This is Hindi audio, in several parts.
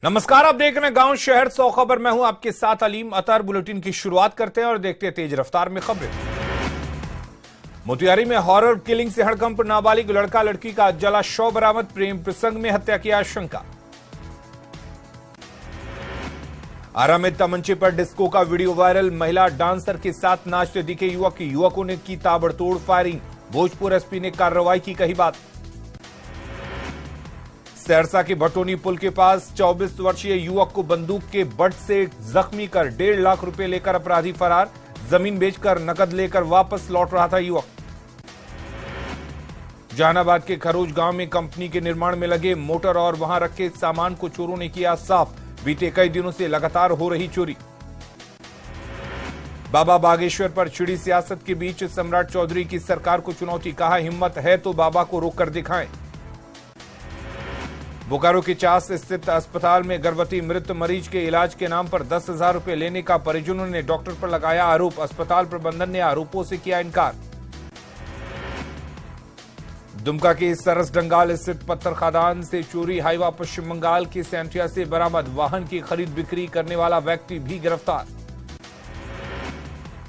नमस्कार, आप देख रहे हैं गांव शहर 100 खबर। मैं हूं आपके साथ अलीम अतर। बुलेटिन की शुरुआत करते हैं और देखते हैं तेज रफ्तार में खबरें। मोतिहारी में हॉरर किलिंग से हड़कंप, नाबालिग लड़का लड़की का जला शव बरामद, प्रेम प्रसंग में हत्या की आशंका। आरा में तमंचे पर डिस्को का वीडियो वायरल, महिला डांसर के साथ नाचते दिखे युवकों ने की ताबड़तोड़ फायरिंग, भोजपुर एसपी ने कार्रवाई की कही बात। सहरसा के भटोनी पुल के पास 24 वर्षीय युवक को बंदूक के बट से जख्मी कर 1.5 लाख रुपए लेकर अपराधी फरार, जमीन बेचकर नकद लेकर वापस लौट रहा था युवक। जहानाबाद के खरोज गांव में कंपनी के निर्माण में लगे मोटर और वहां रखे सामान को चोरों ने किया साफ, बीते कई दिनों से लगातार हो रही चोरी। बाबा बागेश्वर पर छिड़ी सियासत के बीच सम्राट चौधरी की सरकार को चुनौती, कहा हिम्मत है तो बाबा को रोककर दिखाएं। बोकारो के चास स्थित अस्पताल में गर्भवती मृत मरीज के इलाज के नाम पर 10,000 रुपए लेने का परिजनों ने डॉक्टर पर लगाया आरोप, अस्पताल प्रबंधन ने आरोपों से किया इनकार। दुमका के सरसडंगाल स्थित पत्थर खदान से चोरी हाईवा पश्चिम बंगाल के सैंथिया से बरामद, वाहन की खरीद बिक्री करने वाला व्यक्ति भी गिरफ्तार।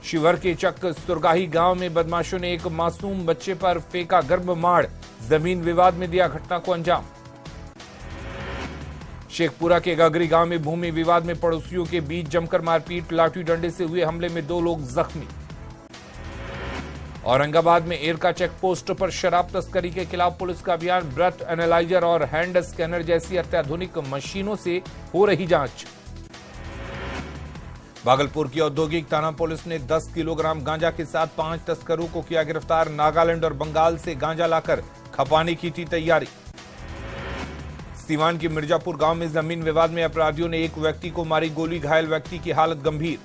शिवहर के चक सुरगाही गांव में बदमाशों ने एक मासूम बच्चे पर फेंका गर्भ माड़, जमीन विवाद में दिया घटना को अंजाम। शेखपुरा के गगरी गांव में भूमि विवाद में पड़ोसियों के बीच जमकर मारपीट, लाठी डंडे से हुए हमले में 2 लोग जख्मी। औरंगाबाद में एरका चेक पोस्ट पर शराब तस्करी के खिलाफ पुलिस का अभियान, ब्रेथ एनालाइजर और हैंड स्कैनर जैसी अत्याधुनिक मशीनों से हो रही जांच। भागलपुर की औद्योगिक थाना पुलिस ने 10 किलोग्राम गांजा के साथ 5 तस्करों को किया गिरफ्तार, नागालैंड और बंगाल से गांजा लाकर खपाने की थी तैयारी। सीवान के मिर्जापुर गांव में जमीन विवाद में अपराधियों ने एक व्यक्ति को मारी गोली, घायल व्यक्ति की हालत गंभीर।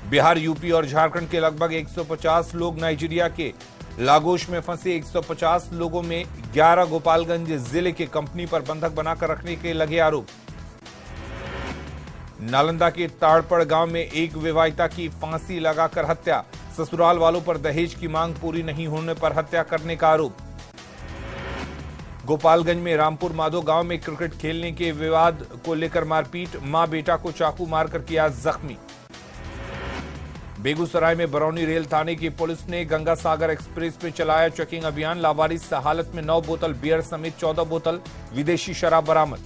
बिहार, यूपी और झारखंड के लगभग 150 लोग नाइजीरिया के लागोस में फंसे, 150 लोगों में 11 गोपालगंज जिले के कंपनी पर बंधक बनाकर रखने के लगे आरोप। नालंदा के ताड़पड़ गांव में एक विवाहिता की फांसी लगाकर हत्या, ससुराल वालों पर दहेज की मांग पूरी नहीं होने पर हत्या करने का आरोप। गोपालगंज में रामपुर माधो गांव में क्रिकेट खेलने के विवाद को लेकर मारपीट, मां बेटा को चाकू मारकर किया जख्मी। बेगूसराय में बरौनी रेल थाने की पुलिस ने गंगा सागर एक्सप्रेस पे चलाया चेकिंग अभियान, लावारिस हालत में 9 बोतल बियर समेत 14 बोतल विदेशी शराब बरामद।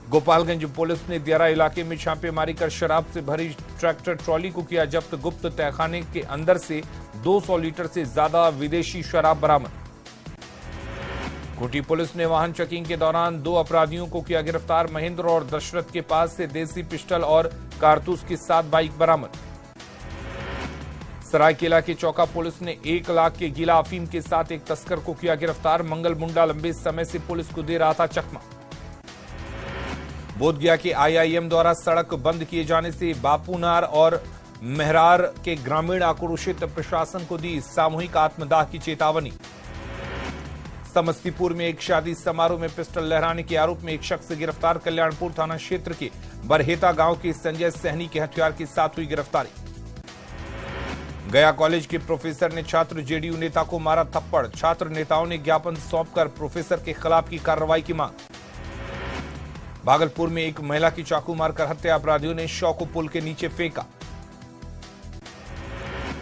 गोपालगंज पुलिस ने दियारा इलाके में छापेमारी कर शराब से भरी ट्रैक्टर ट्रॉली को किया जब्त, गुप्त तहखाने के अंदर से 200 लीटर से ज्यादा विदेशी शराब बरामद। खूंटी पुलिस ने वाहन चेकिंग के दौरान 2 अपराधियों को किया गिरफ्तार, महेंद्र और दशरथ के पास से देसी पिस्टल और कारतूस के साथ बाइक बरामद। सरायकेला के चौका पुलिस ने 1 लाख के गीला अफीम के साथ एक तस्कर को किया गिरफ्तार, मंगल मुंडा लंबे समय से पुलिस को दे रहा था चकमा। बोधगया के आईआईएम द्वारा सड़क बंद किए जाने से बापूनार और मेहरार के ग्रामीण आक्रोशित, प्रशासन को दी सामूहिक आत्मदाह की चेतावनी। समस्तीपुर में एक शादी समारोह में पिस्टल लहराने के आरोप में एक शख्स गिरफ्तार, कल्याणपुर थाना क्षेत्र के बरहेता गांव के संजय सहनी के हथियार के साथ हुई गिरफ्तारी। गया कॉलेज के प्रोफेसर ने छात्र जेडीयू नेता को मारा थप्पड़, छात्र नेताओं ने ज्ञापन सौंपकर प्रोफेसर के खिलाफ की कार्रवाई की मांग। भागलपुर में एक महिला की चाकू मारकर हत्या, अपराधियों ने शव को पुल के नीचे फेंका।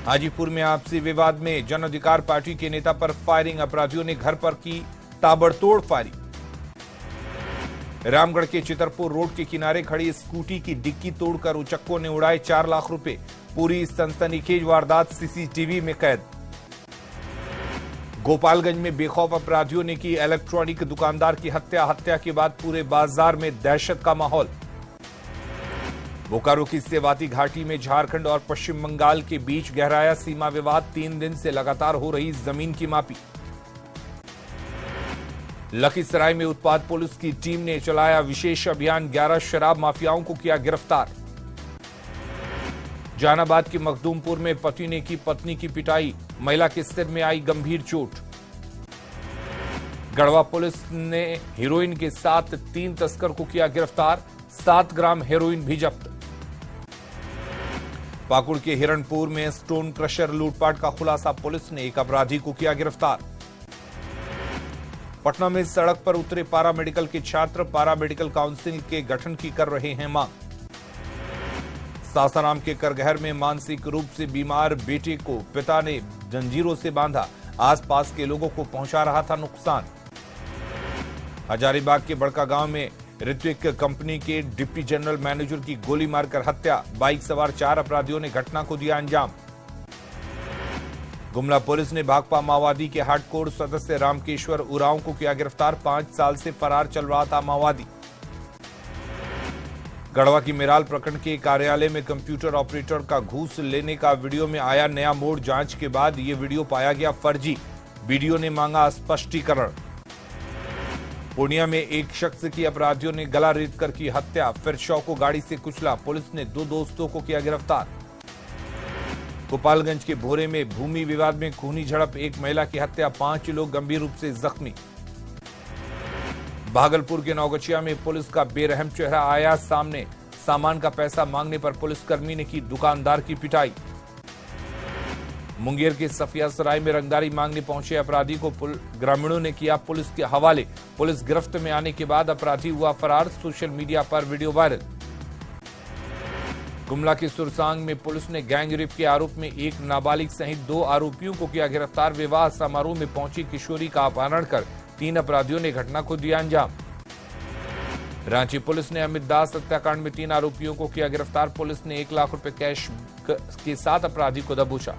हाजीपुर में आपसी विवाद में जन अधिकार पार्टी के नेता पर फायरिंग, अपराधियों ने घर पर की ताबड़तोड़ फायरिंग। रामगढ़ के चितरपुर रोड के किनारे खड़ी स्कूटी की डिक्की तोड़कर उचक्कों ने उड़ाए 4 लाख रुपए, पूरी सनसनीखेज वारदात सीसीटीवी में कैद। गोपालगंज में बेखौफ अपराधियों ने की इलेक्ट्रॉनिक दुकानदार की हत्या के बाद पूरे बाजार में दहशत का माहौल। बोकारो की सेवाती घाटी में झारखंड और पश्चिम बंगाल के बीच गहराया सीमा विवाद, 3 दिन से लगातार हो रही जमीन की मापी। लखीसराय में उत्पाद पुलिस की टीम ने चलाया विशेष अभियान, 11 शराब माफियाओं को किया गिरफ्तार। जहानाबाद के मखदूमपुर में पति ने की पत्नी की पिटाई, महिला के सिर में आई गंभीर चोट। गढ़वा पुलिस ने हेरोइन के साथ 3 तस्कर को किया गिरफ्तार, 7 ग्राम हेरोइन भी जब्त। पाकुड़ के हिरणपुर में स्टोन क्रशर लूटपाट का खुलासा, पुलिस ने एक अपराधी को किया गिरफ्तार। पटना में सड़क पर उतरे पारा मेडिकल के छात्र पारा मेडिकल काउंसिल के गठन की कर रहे हैं मांग। सासाराम के करगहर में मानसिक रूप से बीमार बेटे को पिता ने जंजीरों से बांधा, आसपास के लोगों को पहुंचा रहा था नुकसान। हजारीबाग के बड़का गांव में ऋत्विक कंपनी के डिप्टी जनरल मैनेजर की गोली मारकर हत्या, बाइक सवार 4 अपराधियों ने घटना को दिया अंजाम। गुमला पुलिस ने भाकपा माओवादी के हार्डकोर सदस्य रामकेश्वर उरांव को किया गिरफ्तार, 5 साल से फरार चल रहा था माओवादी। गढ़वा की मेराल प्रखंड के कार्यालय में कंप्यूटर ऑपरेटर का घूस लेने का वीडियो में आया नया मोड़, जांच के बाद यह वीडियो पाया गया फर्जी, वीडियो ने मांगा स्पष्टीकरण। पूर्णिया में एक शख्स की अपराधियों ने गला रेत कर की हत्या, फिर शव को गाड़ी से कुचला, पुलिस ने 2 दोस्तों को किया गिरफ्तार। गोपालगंज के भोरे में भूमि विवाद में खूनी झड़प, एक महिला की हत्या, 5 लोग गंभीर रूप से जख्मी। भागलपुर के नौगछिया में पुलिस का बेरहम चेहरा आया सामने, सामान का पैसा मांगने पर पुलिसकर्मी ने की दुकानदार की पिटाई। मुंगेर के सफिया सराय में रंगदारी मांगने पहुंचे अपराधी को ग्रामीणों ने किया पुलिस के हवाले, पुलिस गिरफ्त में आने के बाद अपराधी हुआ फरार, सोशल मीडिया पर वीडियो वायरल। गुमला के सुरसांग में पुलिस ने गैंग रेप के आरोप में एक नाबालिग सहित 2 आरोपियों को किया गिरफ्तार, विवाह समारोह में पहुंची किशोरी का अपहरण कर 3 अपराधियों ने घटना को दिया अंजाम। रांची पुलिस ने अमित दास हत्याकांड में 3 आरोपियों को किया गिरफ्तार, पुलिस ने 1 लाख रुपए कैश के साथ अपराधी को दबोचा।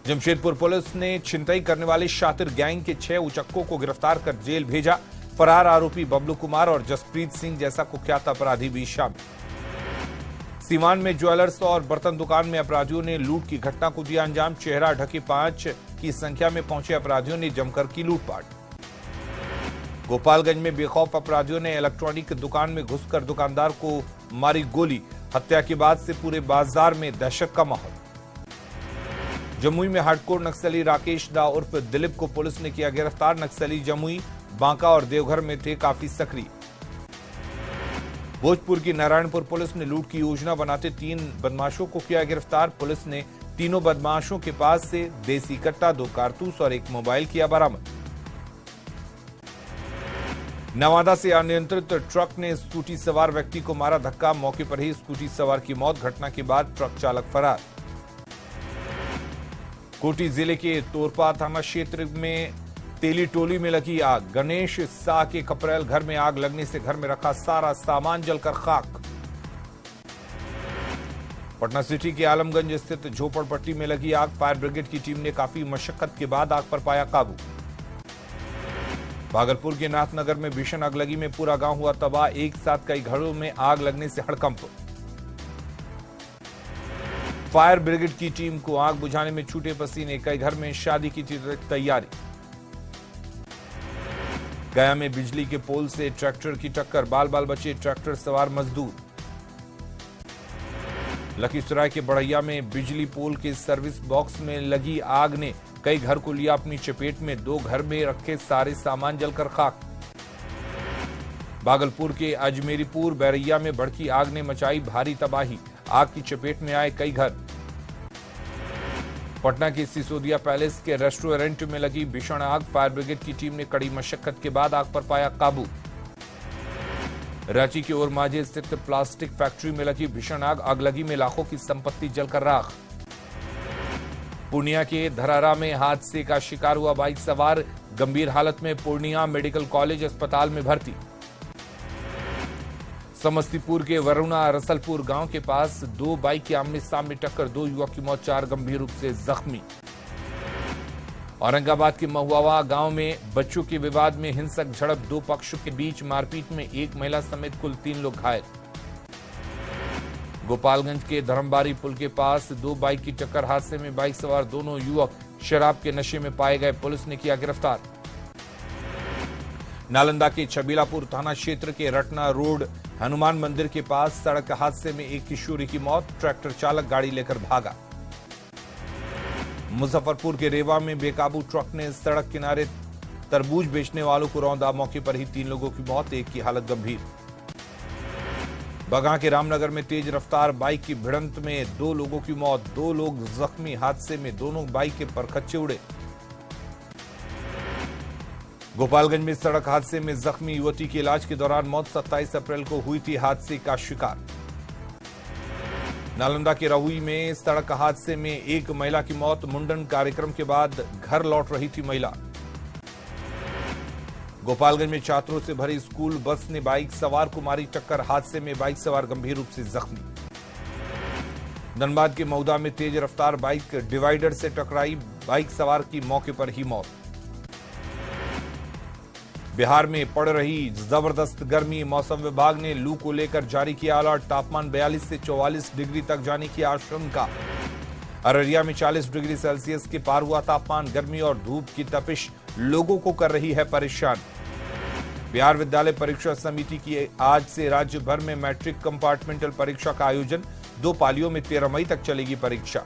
जमशेदपुर पुलिस ने छिनतई करने वाले शातिर गैंग के 6 उचक्कों को गिरफ्तार कर जेल भेजा, फरार आरोपी बबलू कुमार और जसप्रीत सिंह जैसा कुख्यात अपराधी भी शामिल। सीवान में ज्वेलर्स और बर्तन दुकान में अपराधियों ने लूट की घटना को दिया अंजाम, चेहरा ढके 5 की संख्या में पहुंचे अपराधियों ने जमकर की लूटपाट। गोपालगंज में बेखौफ अपराधियों ने इलेक्ट्रॉनिक दुकान में घुसकर दुकानदार को मारी गोली, हत्या के बाद से पूरे बाजार में दहशत का माहौल। जमुई में हार्डकोर नक्सली राकेश दा उर्फ दिलीप को पुलिस ने किया गिरफ्तार, नक्सली जमुई, बांका और देवघर में थे काफी सक्रिय। भोजपुर की नारायणपुर पुलिस ने लूट की योजना बनाते 3 बदमाशों को किया गिरफ्तार, पुलिस ने तीनों बदमाशों के पास से देसी कट्टा, 2 कारतूस और 1 मोबाइल किया बरामद। नवादा से अनियंत्रित ट्रक ने स्कूटी सवार व्यक्ति को मारा धक्का, मौके पर ही स्कूटी सवार की मौत, घटना के बाद ट्रक चालक फरार। कोटी जिले के तोरपा थाना क्षेत्र में तेली टोली में लगी आग, गणेश शाह के कपरेल घर में आग लगने से घर में रखा सारा सामान जलकर खाक। पटना सिटी के आलमगंज स्थित झोपड़पट्टी में लगी आग, फायर ब्रिगेड की टीम ने काफी मशक्कत के बाद आग पर पाया काबू। भागलपुर के नाथनगर में भीषण आगलगी में पूरा गांव हुआ तबाह, एक साथ कई घरों में आग लगने से हड़कंप। फायर ब्रिगेड की टीम को आग बुझाने में छूटे पसीने, कई घर में शादी की तैयारी। गया में बिजली के पोल से ट्रैक्टर की टक्कर, बाल बाल बचे ट्रैक्टर सवार मजदूर। लखीसराय के बढ़ैया में बिजली पोल के सर्विस बॉक्स में लगी आग ने कई घर को लिया अपनी चपेट में, 2 घर में रखे सारे सामान जलकर खाक। भागलपुर के अजमेरीपुर बैरैया में भड़की आग ने मचाई भारी तबाही, आग की चपेट में आए कई घर। पटना के सिसोदिया पैलेस के रेस्टोरेंट में लगी भीषण आग, फायर ब्रिगेड की टीम ने कड़ी मशक्कत के बाद आग पर पाया काबू। रांची के ओरमांझी स्थित प्लास्टिक फैक्ट्री में लगी भीषण आग, आगलगी में लाखों की संपत्ति जलकर राख। पूर्णिया के धरारा में हादसे का शिकार हुआ बाइक सवार, गंभीर हालत में पूर्णिया मेडिकल कॉलेज अस्पताल में भर्ती। समस्तीपुर के वरुणा रसलपुर गांव के पास 2 बाइक की आमने सामने टक्कर, 2 युवक की मौत, 4 गंभीर रूप से जख्मी। औरंगाबाद के महुआवा गांव में बच्चों के विवाद में हिंसक झड़प, 2 पक्षों के बीच मारपीट में 1 महिला समेत कुल 3 लोग घायल। गोपालगंज के धर्मबारी पुल के पास 2 बाइक की टक्कर, हादसे में बाइक सवार दोनों युवक शराब के नशे में पाए गए, पुलिस ने किया गिरफ्तार। नालंदा के छबीलापुर थाना क्षेत्र के रटना रोड हनुमान मंदिर के पास सड़क हादसे में 1 किशोरी की मौत, ट्रैक्टर चालक गाड़ी लेकर भागा। मुजफ्फरपुर के रेवा में बेकाबू ट्रक ने सड़क किनारे तरबूज बेचने वालों को रौंदा, मौके पर ही 3 लोगों की मौत, 1 की हालत गंभीर। बगहा के रामनगर में तेज रफ्तार बाइक की भिड़ंत में 2 लोगों की मौत, 2 लोग जख्मी, हादसे में दोनों बाइक के परखच्चे उड़े। गोपालगंज में सड़क हादसे में जख्मी युवती की इलाज के दौरान मौत 27 अप्रैल को हुई थी हादसे का शिकार। नालंदा के रहुई में सड़क हादसे में एक महिला की मौत, मुंडन कार्यक्रम के बाद घर लौट रही थी महिला। गोपालगंज में छात्रों से भरी स्कूल बस ने बाइक सवार को मारी टक्कर, हादसे में बाइक सवार गंभीर रूप से जख्मी। धनबाद के मऊदा में तेज रफ्तार बाइक डिवाइडर से टकराई, बाइक सवार की मौके पर ही मौत। बिहार में पड़ रही जबरदस्त गर्मी, मौसम विभाग ने लू को लेकर जारी किया अलर्ट, तापमान 42 से 44 डिग्री तक जाने की आशंका। अररिया में 40 डिग्री सेल्सियस के पार हुआ तापमान, गर्मी और धूप की तपिश लोगों को कर रही है परेशान। बिहार विद्यालय परीक्षा समिति की आज से राज्य भर में मैट्रिक कंपार्टमेंटल परीक्षा का आयोजन, 2 पालियों में 13 मई तक चलेगी परीक्षा।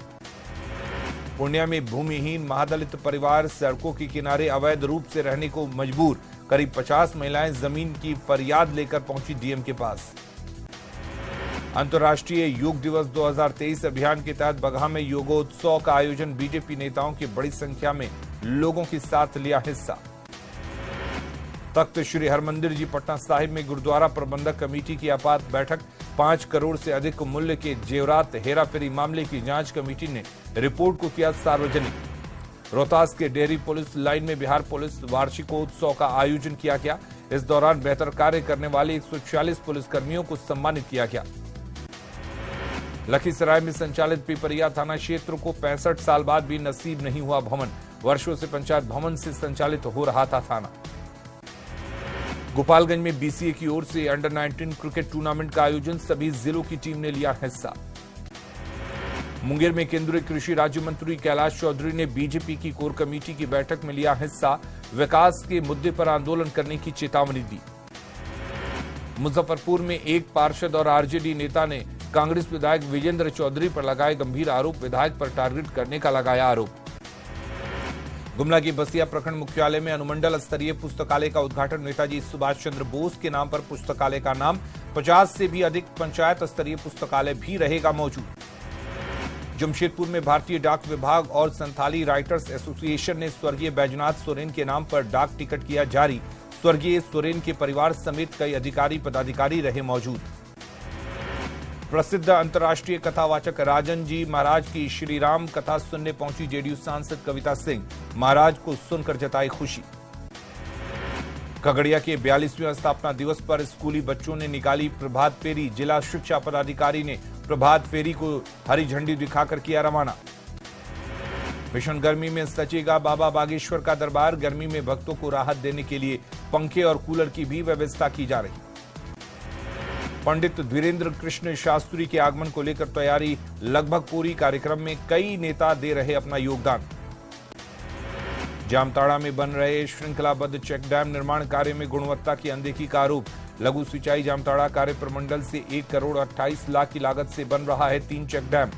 पूर्णिया में भूमिहीन महादलित परिवार सड़कों के किनारे अवैध रूप से रहने को मजबूर, करीब 50 महिलाएं जमीन की फरियाद लेकर पहुंची डीएम के पास। अंतर्राष्ट्रीय योग दिवस 2023 अभियान के तहत बगहा में योगोत्सव का आयोजन, बीजेपी नेताओं की बड़ी संख्या में लोगों के साथ लिया हिस्सा। तख्त श्री हरमंदिर जी पटना साहिब में गुरुद्वारा प्रबंधक कमेटी की आपात बैठक, 5 करोड़ से अधिक मूल्य के जेवरात हेराफेरी मामले की जांच कमेटी ने रिपोर्ट को किया सार्वजनिक। रोहतास के डेयरी पुलिस लाइन में बिहार पुलिस वार्षिकोत्सव का आयोजन किया गया। इस दौरान बेहतर कार्य करने वाले 146 पुलिसकर्मियों को सम्मानित किया गया। लखीसराय में संचालित पिपरिया थाना क्षेत्र को 65 साल बाद भी नसीब नहीं हुआ भवन, वर्षों से पंचायत भवन से संचालित हो रहा था थाना। गोपालगंज में बीसीए की ओर से अंडर 19 क्रिकेट टूर्नामेंट का आयोजन, सभी जिलों की टीम ने लिया हिस्सा। मुंगेर में केंद्रीय कृषि राज्य मंत्री कैलाश चौधरी ने बीजेपी की कोर कमेटी की बैठक में लिया हिस्सा, विकास के मुद्दे पर आंदोलन करने की चेतावनी दी। मुजफ्फरपुर में एक पार्षद और आरजेडी नेता ने कांग्रेस विधायक विजेंद्र चौधरी पर लगाए गंभीर आरोप, विधायक पर टारगेट करने का लगाया आरोप। गुमला की बसिया प्रखंड मुख्यालय में अनुमंडल स्तरीय पुस्तकालय का उद्घाटन, नेताजी सुभाष चंद्र बोस के नाम पर पुस्तकालय का नाम, 50 से भी अधिक पंचायत स्तरीय पुस्तकालय भी रहेगा मौजूद। जमशेदपुर में भारतीय डाक विभाग और संथाली राइटर्स एसोसिएशन ने स्वर्गीय बैजनाथ सोरेन के नाम पर डाक टिकट किया जारी, स्वर्गीय सोरेन के परिवार समेत कई अधिकारी पदाधिकारी रहे मौजूद। प्रसिद्ध अंतर्राष्ट्रीय कथावाचक राजन जी महाराज की श्री राम कथा सुनने पहुंची जेडीयू सांसद कविता सिंह, महाराज को सुनकर जताई खुशी। खगड़िया के 42वें स्थापना दिवस पर स्कूली बच्चों ने निकाली प्रभात फेरी, जिला शिक्षा पदाधिकारी ने प्रभात फेरी को हरी झंडी दिखाकर किया रवाना। भीषण गर्मी में सचेगा बाबा बागेश्वर का दरबार, गर्मी में भक्तों को राहत देने के लिए पंखे और कूलर की भी व्यवस्था की जा रही। पंडित धीरेन्द्र कृष्ण शास्त्री के आगमन को लेकर तैयारी लगभग पूरी, कार्यक्रम में कई नेता दे रहे अपना योगदान। जामताड़ा में बन रहे श्रृंखलाबद्ध चेक डैम निर्माण कार्य में गुणवत्ता की अनदेखी का आरोप, लघु सिंचाई जामताड़ा कार्य प्रमंडल से 1 करोड़ 28 लाख की लागत से बन रहा है 3 चेक डैम।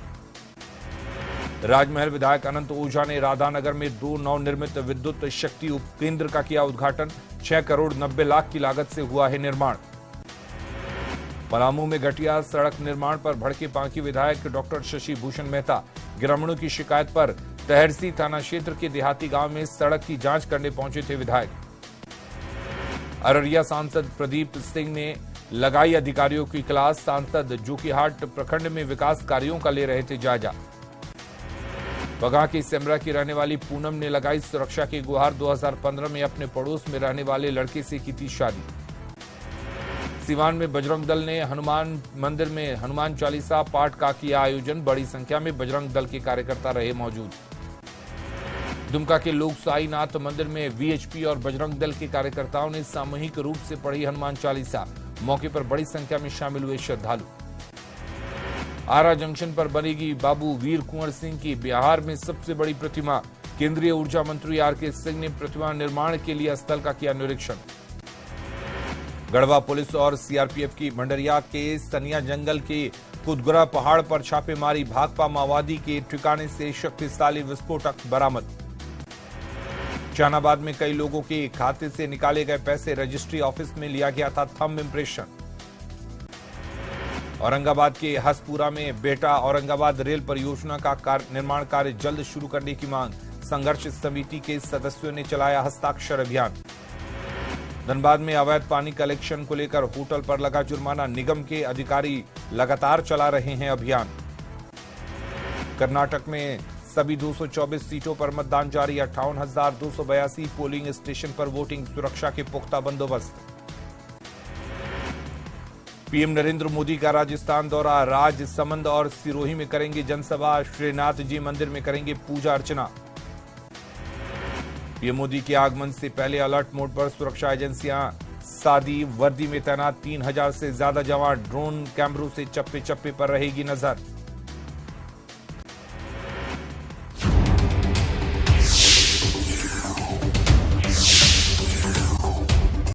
राजमहल विधायक अनंत ओझा ने राधानगर में 2 नवनिर्मित विद्युत शक्ति उपकेंद्र का किया उद्घाटन, 6 करोड़ 90 लाख की लागत से हुआ है निर्माण। पलामू में घटिया सड़क निर्माण पर भड़के बांकी विधायक डॉक्टर शशि भूषण मेहता, ग्रामीणों की शिकायत पर तहरसी थाना क्षेत्र के देहाती गांव में सड़क की जांच करने पहुंचे थे विधायक। अररिया सांसद प्रदीप सिंह ने लगाई अधिकारियों की क्लास, सांसद जोकीहाट प्रखंड में विकास कार्यों का ले रहे थे जायजा। बगहा की सेमरा की रहने वाली पूनम ने लगाई सुरक्षा की गुहार, 2015 में अपने पड़ोस में रहने वाले लड़के से की थी शादी। सिवान में बजरंग दल ने हनुमान मंदिर में हनुमान चालीसा पाठ का किया आयोजन, बड़ी संख्या में बजरंग दल के कार्यकर्ता रहे मौजूद। दुमका के लोक साईनाथ मंदिर में वीएचपी और बजरंग दल के कार्यकर्ताओं ने सामूहिक रूप से पढ़ी हनुमान चालीसा, मौके पर बड़ी संख्या में शामिल हुए श्रद्धालु। आरा जंक्शन पर बनेगी बाबू वीर कुंवर सिंह की बिहार में सबसे बड़ी प्रतिमा, केंद्रीय ऊर्जा मंत्री आरके सिंह ने प्रतिमा निर्माण के लिए स्थल का किया निरीक्षण। गढ़वा पुलिस और सीआरपीएफ की भंडरिया के सनिया जंगल के कुदगुरा पहाड़ पर छापेमारी, भाकपा माओवादी के ठिकाने से शक्तिशाली विस्फोटक बरामद। जहानाबाद में कई लोगों के खाते से निकाले गए पैसे, रजिस्ट्री ऑफिस में लिया गया था थंब इंप्रेशन। औरंगाबाद के हसपुरा में बेटा औरंगाबाद रेल परियोजना का निर्माण कार्य जल्द शुरू करने की मांग, संघर्ष समिति के सदस्यों ने चलाया हस्ताक्षर अभियान। धनबाद में अवैध पानी कलेक्शन को लेकर होटल पर लगा जुर्माना, निगम के अधिकारी लगातार चला रहे हैं अभियान। कर्नाटक में सभी 224 सीटों पर मतदान जारी, 58,282 पोलिंग स्टेशन पर वोटिंग, सुरक्षा के पुख्ता बंदोबस्त। पीएम नरेंद्र मोदी का राजस्थान दौरा, राजसमंद और सिरोही में करेंगे जनसभा, श्रीनाथ जी मंदिर में करेंगे पूजा अर्चना। पीएम मोदी के आगमन से पहले अलर्ट मोड पर सुरक्षा एजेंसियां, सादी वर्दी में तैनात 3,000 से ज्यादा जवान, ड्रोन कैमरों से चप्पे चप्पे पर रहेगी नजर।